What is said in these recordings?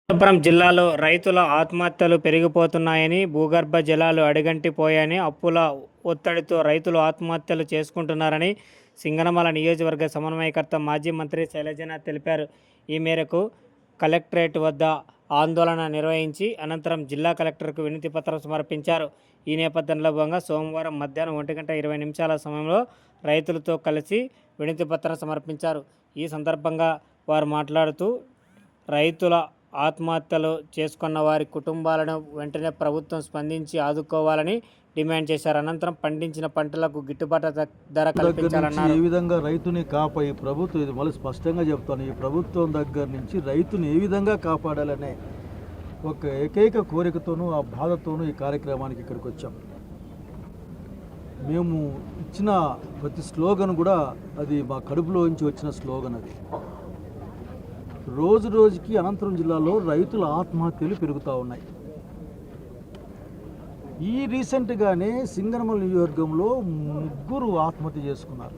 అనంతపురం జిల్లాలో రైతుల ఆత్మహత్యలు పెరిగిపోతున్నాయని, భూగర్భ జలాలు అడుగంటిపోయాయని, అప్పుల ఒత్తిడితో రైతులు ఆత్మహత్యలు చేసుకుంటున్నారని సింగనమల నియోజకవర్గ సమన్వయకర్త మాజీ మంత్రి శైలజనాథ్ తెలిపారు. ఈ మేరకు కలెక్టరేట్ వద్ద ఆందోళన నిర్వహించి అనంతరం జిల్లా కలెక్టర్కు వినతి పత్రం సమర్పించారు. ఈ నేపథ్యంలో భాగంగా సోమవారం మధ్యాహ్నం 1:20 సమయంలో రైతులతో కలిసి వినతి పత్రం సమర్పించారు. ఈ సందర్భంగా వారు మాట్లాడుతూ రైతుల ఆత్మహత్యలు చేసుకున్న వారి కుటుంబాలను వెంటనే ప్రభుత్వం స్పందించి ఆదుకోవాలని డిమాండ్ చేశారు. అనంతరం పండించిన పంటలకు గిట్టుబాటు ధర కల్పించాలన్నారు. ఏ విధంగా రైతుని కాపాడి ప్రభుత్వం, ఇది మళ్ళీ స్పష్టంగా చెప్తాను, ఈ ప్రభుత్వం దగ్గర నుంచి రైతుని ఏ విధంగా కాపాడాలనే ఒక ఏకైక కోరికతోనూ ఆ బాధతోనూ ఈ కార్యక్రమానికి ఇక్కడికి వచ్చాం. మేము ఇచ్చిన ప్రతి స్లోగన్ కూడా అది మా కడుపులో నుంచి వచ్చిన స్లోగన్. అది రోజు రోజుకి అనంతపురం జిల్లాలో రైతుల ఆత్మహత్యలు పెరుగుతూ ఉన్నాయి. ఈ రీసెంట్గానే సింగనమల నియోజకవర్గంలో 3 ఆత్మహత్య చేసుకున్నారు.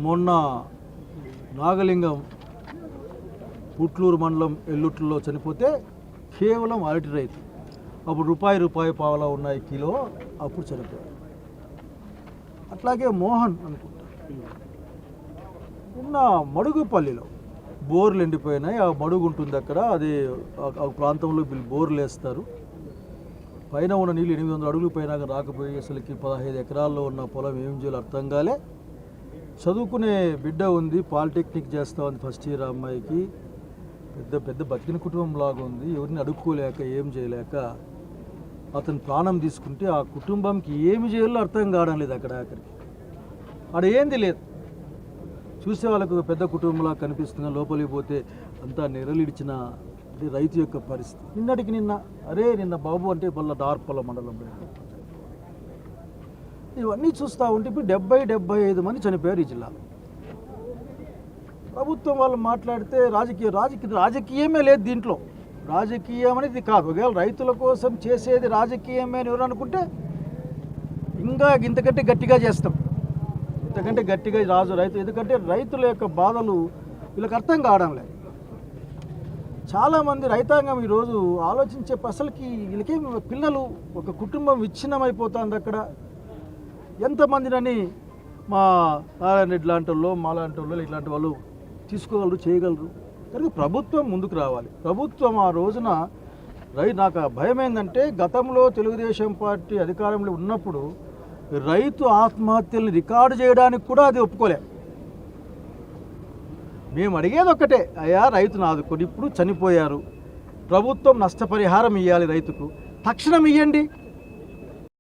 మొన్న నాగలింగం పుట్లూరు మండలం ఎల్లుట్లో చనిపోతే కేవలం అరటి రైతు, అప్పుడు రూపాయి పావలా ఉన్నాయి కిలో, అప్పుడు చనిపోయారు. అట్లాగే మోహన్ అనుకుంటా నిన్న మడుగుపల్లిలో బోర్లు ఎండిపోయినాయి. ఆ మడుగు ఉంటుంది అక్కడ, అది ఆ ప్రాంతంలో బోర్లు వేస్తారు. పైన ఉన్న నీళ్ళు 800 అడుగులు పైన రాకపోయి అసలుకి 15 ఎకరాల్లో ఉన్న పొలం ఏం చేయాలో అర్థం కాలే. చదువుకునే బిడ్డ ఉంది, పాలిటెక్నిక్ చేస్తూ ఉంది, ఫస్ట్ ఇయర్ అమ్మాయికి. పెద్ద బతికిన కుటుంబం లాగా ఉంది. ఎవరిని అడుక్కోలేక ఏం చేయలేక అతను ప్రాణం తీసుకుంటే ఆ కుటుంబంకి ఏమి చేయాలో అర్థం కావడం లేదు. ఆఖరికి ఆడ ఏంది లేదు. చూసే వాళ్ళకు పెద్ద కుటుంబంలా కనిపిస్తున్న, లోపలికి పోతే అంతా నెరలిడిచిన రైతు యొక్క పరిస్థితి. నిన్న బాబు అంటే వాళ్ళ డార్పల్ల మండలంలో ఇవన్నీ చూస్తూ ఉంటే ఇప్పుడు 75 మంది చనిపోయారు ఈ జిల్లాలో. ప్రభుత్వం వాళ్ళు మాట్లాడితే రాజకీయమే లేదు దీంట్లో. రాజకీయం అనేది కాదు. ఒకవేళ రైతుల కోసం చేసేది రాజకీయమే అని ఎవరు అనుకుంటే ఇంకా ఇంతకంటే గట్టిగా చేస్తాం, ఇంతకంటే గట్టిగా రైతు. ఎందుకంటే రైతుల యొక్క బాధలు వీళ్ళకి అర్థం కావడం లేదు. చాలామంది రైతాంగం ఈరోజు ఆలోచించే అసలుకి వీళ్ళకి పిల్లలు, ఒక కుటుంబం విచ్ఛిన్నమైపోతుంది అక్కడ. ఎంతమందినని మా నారాయణ రెడ్డి లాంటి వాళ్ళు, మా లాంటి వాళ్ళు, ఇట్లాంటి వాళ్ళు తీసుకోగలరు, చేయగలరు. కనుక ప్రభుత్వం ముందుకు రావాలి. ప్రభుత్వం ఆ రోజున నాకు భయం ఏంటంటే, గతంలో తెలుగుదేశం పార్టీ అధికారంలో ఉన్నప్పుడు రైతు ఆత్మహత్యల్ని రికార్డు చేయడానికి కూడా అది ఒప్పుకోలే. మేము అడిగేది ఒక్కటే, అయ్యా రైతును ఆదుకొని, ఇప్పుడు చనిపోయారు, ప్రభుత్వం నష్టపరిహారం ఇవ్వాలి, రైతుకు తక్షణం ఇవ్వండి.